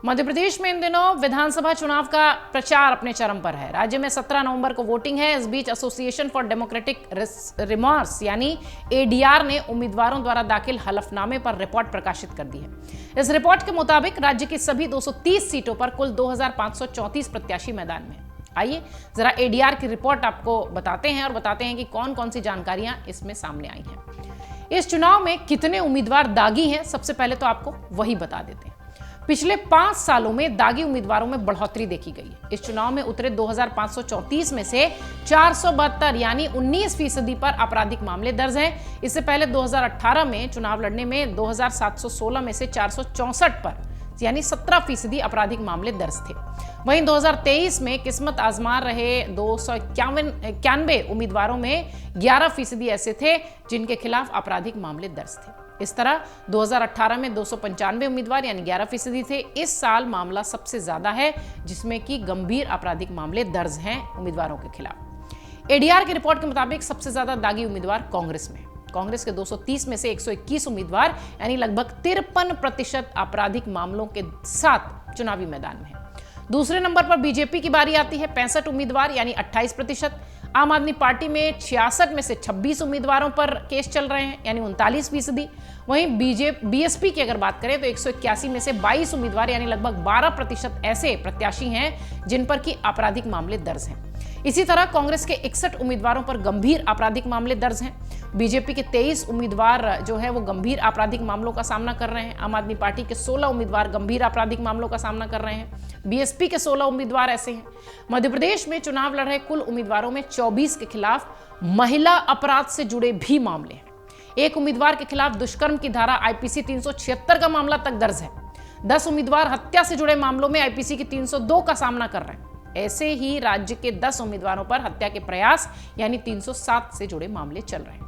मध्य प्रदेश में इन दिनों विधानसभा चुनाव का प्रचार अपने चरम पर है। राज्य में 17 नवंबर को वोटिंग है। इस बीच एसोसिएशन फॉर डेमोक्रेटिक रिमॉर्स यानी एडीआर ने उम्मीदवारों द्वारा दाखिल हलफनामे पर रिपोर्ट प्रकाशित कर दी है। इस रिपोर्ट के मुताबिक राज्य की सभी 230 सीटों पर कुल 2534 प्रत्याशी मैदान में। आइए जरा एडीआर की रिपोर्ट आपको बताते हैं और बताते हैं कि कौन कौन सी जानकारियां इसमें सामने आई हैं। इस चुनाव में कितने उम्मीदवार दागी हैं, सबसे पहले तो आपको वही बता देते हैं। पिछले 5 सालों में दागी उम्मीदवारों में बढ़ोतरी देखी गई है। इस चुनाव में उतरे 2534 में से 472 यानी 19% पर आपराधिक मामले दर्ज हैं। इससे पहले 2018 में चुनाव लड़ने में 2716 में से 464 पर यानी 17% आपराधिक मामले दर्ज थे। वहीं 2023 में किस्मत आजमा रहे 291 उम्मीदवारों में 11% ऐसे थे जिनके खिलाफ आपराधिक मामले दर्ज थे। इस तरह 2018 में 295 उम्मीदवार यानी 11% थे। इस साल मामला सबसे ज्यादा है जिसमें कि गंभीर आपराधिक मामले दर्ज हैं उम्मीदवारों के खिलाफ। एडीआर की रिपोर्ट के मुताबिक सबसे ज्यादा दागी उम्मीदवार कांग्रेस में। कांग्रेस के 230 में से 121 उम्मीदवार यानी लगभग 53% आपराधिक मामलों के साथ चुनावी मैदान में है। दूसरे नंबर पर बीजेपी की बारी आती है, 65 उम्मीदवार यानी 28%। आम आदमी पार्टी में 66 में से 26 उम्मीदवारों पर केस चल रहे हैं यानी 39%। वहीं बीएसपी की अगर बात करें तो 181 में से 22 उम्मीदवार यानी लगभग 12% ऐसे प्रत्याशी हैं जिन पर की आपराधिक मामले दर्ज हैं। इसी तरह कांग्रेस के 61 उम्मीदवारों पर गंभीर आपराधिक मामले दर्ज हैं। बीजेपी के 23 उम्मीदवार जो है वो गंभीर आपराधिक मामलों का सामना कर रहे हैं। आम आदमी पार्टी के 16 उम्मीदवार गंभीर आपराधिक मामलों का सामना कर रहे हैं। बीएसपी के 16 उम्मीदवार ऐसे हैं। मध्य प्रदेश में चुनाव लड़ रहे कुल उम्मीदवारों में 24 के खिलाफ महिला अपराध से जुड़े भी मामले हैं। एक उम्मीदवार के खिलाफ दुष्कर्म की धारा आईपीसी 376 का मामला तक दर्ज है। 10 उम्मीदवार हत्या से जुड़े मामलों में आईपीसी की 302 का सामना कर रहे हैं। ऐसे ही राज्य के 10 उम्मीदवारों पर हत्या के प्रयास यानी 307 से जुड़े मामले चल रहे हैं।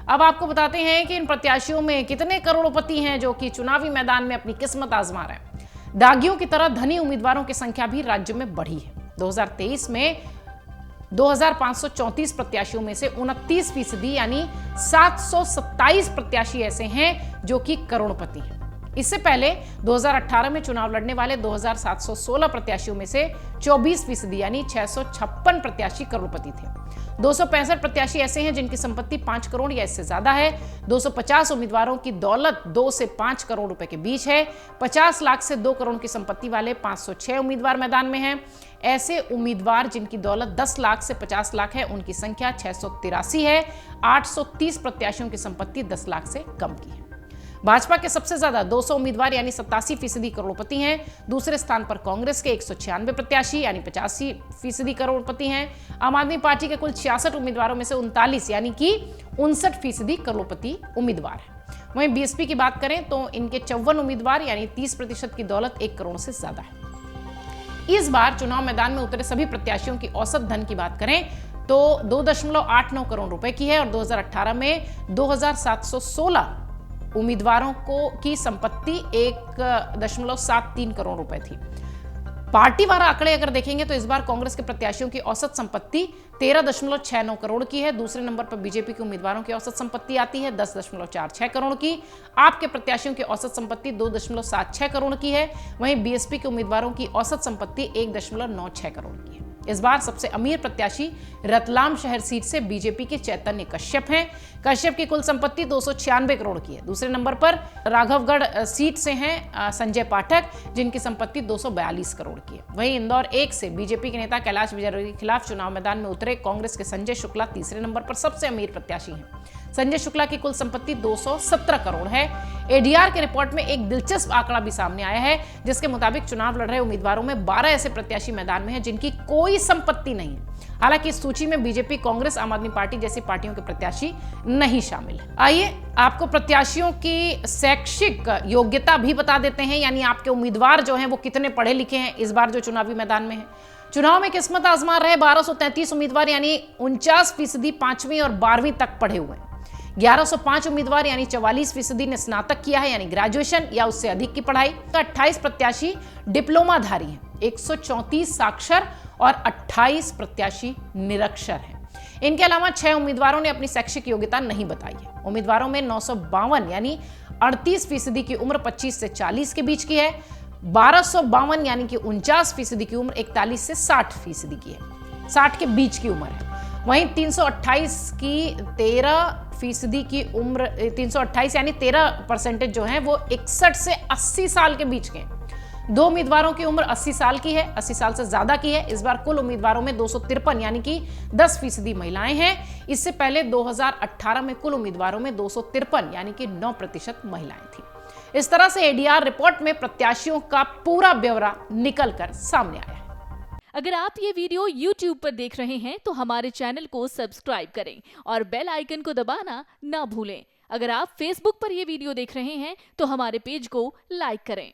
अब आपको बताते हैं कि इन प्रत्याशियों में कितने करोड़पति हैं जो कि चुनावी मैदान में अपनी किस्मत आजमा रहे हैं। दागियों की तरह धनी उम्मीदवारों की संख्या भी राज्य में बढ़ी है। 2023 में 2534 प्रत्याशियों में से 29% यानी 727 प्रत्याशी ऐसे हैं जो कि करोड़पति हैं। इससे पहले 2018 में चुनाव लड़ने वाले 2716 प्रत्याशियों में से 24% यानी 656 प्रत्याशी करोड़पति थे। 265 प्रत्याशी ऐसे हैं जिनकी संपत्ति 5 करोड़ या इससे ज्यादा है। 250 उम्मीदवारों की दौलत 2 से 5 करोड़ रुपए के बीच है। 50 लाख से 2 करोड़ की संपत्ति वाले 506 उम्मीदवार मैदान में हैं। ऐसे उम्मीदवार जिनकी दौलत 10 लाख से 50 लाख है उनकी संख्या 683 है। 830 प्रत्याशियों की संपत्ति 10 लाख से कम की है। भाजपा के सबसे ज्यादा 200 उम्मीदवार यानी 87% करोड़पति हैं। दूसरे स्थान पर कांग्रेस के 196 प्रत्याशी यानी 85% करोड़पति हैं। आम आदमी पार्टी के कुल 66 उम्मीदवारों में से 39 यानी कि 59% करोड़पति उम्मीदवार हैं। वहीं बीएसपी की बात करें तो इनके 54 उम्मीदवार यानी 30% की दौलत 1 करोड़ से ज्यादा है। इस बार चुनाव मैदान में उतरे सभी प्रत्याशियों की औसत धन की बात करें तो 2.89 करोड़ रुपए की है और 2018 में 2716 उम्मीदवारों की संपत्ति 1.73 करोड़ रुपए थी। पार्टी वार आंकड़े अगर देखेंगे तो इस बार कांग्रेस के प्रत्याशियों की औसत संपत्ति 13.69 करोड़ की है। दूसरे नंबर पर बीजेपी के उम्मीदवारों की औसत संपत्ति आती है 10.46 करोड़ की। आपके प्रत्याशियों की औसत संपत्ति 2.76 करोड़ की है। वहीं बीएसपी के उम्मीदवारों की औसत संपत्ति 1.96 करोड़ की है। इस बार सबसे अमीर प्रत्याशी रतलाम शहर सीट से बीजेपी के चैतन्य कश्यप हैं। कश्यप की कुल संपत्ति 296 करोड़ की है। दूसरे नंबर पर राघवगढ़ सीट से हैं संजय पाठक जिनकी संपत्ति 242 करोड़ की है। वहीं इंदौर 1 से बीजेपी के नेता कैलाश विजयवर्गीय के खिलाफ चुनाव मैदान में उतरे कांग्रेस के संजय शुक्ला तीसरे नंबर पर सबसे अमीर प्रत्याशी हैं। संजय शुक्ला की कुल संपत्ति 217 करोड़ है। एडीआर के रिपोर्ट में एक दिलचस्प आंकड़ा भी सामने आया है जिसके मुताबिक चुनाव लड़ रहे उम्मीदवारों में 12 ऐसे प्रत्याशी मैदान में हैं जिनकी कोई संपत्ति नहीं है। हालांकि इस सूची में बीजेपी, कांग्रेस, आम आदमी पार्टी जैसी पार्टियों के प्रत्याशी नहीं शामिल है। आइए आपको प्रत्याशियों की शैक्षिक योग्यता भी बता देते हैं, यानी आपके उम्मीदवार जो हैं वो कितने पढ़े लिखे हैं इस बार जो चुनावी मैदान में है। चुनाव में किस्मत आजमा रहे 1233 उम्मीदवार यानी 49% 5वीं और 12वीं तक पढ़े हुए हैं। 1105 उम्मीदवार यानी 44% ने स्नातक किया है यानी ग्रेजुएशन या उससे अधिक की पढ़ाई। 28 प्रत्याशी डिप्लोमाधारी हैं, 134 साक्षर और 28 प्रत्याशी निरक्षर हैं। इनके अलावा 6 उम्मीदवारों ने अपनी शैक्षिक योग्यता नहीं बताई है। उम्मीदवारों में 952 यानी 38% की उम्र 25 से 40 के बीच की है। 1252 यानी कि 49% की उम्र 41 से 60% की है, 60 के बीच की उम्र है। वहीं 328 की 13% की उम्र, 328 यानी 13% जो है वो 61 से 80 साल के बीच के हैं। 2 उम्मीदवारों की उम्र 80 साल की है, 80 साल से ज्यादा की है। इस बार कुल उम्मीदवारों में 253 यानी कि 10% महिलाएं हैं। इससे पहले 2018 में कुल उम्मीदवारों में 253 यानी कि 9% महिलाएं थी। इस तरह से एडीआर रिपोर्ट में प्रत्याशियों का पूरा ब्यौरा निकल कर सामने आया है। अगर आप ये वीडियो YouTube पर देख रहे हैं तो हमारे चैनल को सब्सक्राइब करें और बेल आइकन को दबाना ना भूलें। अगर आप Facebook पर ये वीडियो देख रहे हैं तो हमारे पेज को लाइक करें।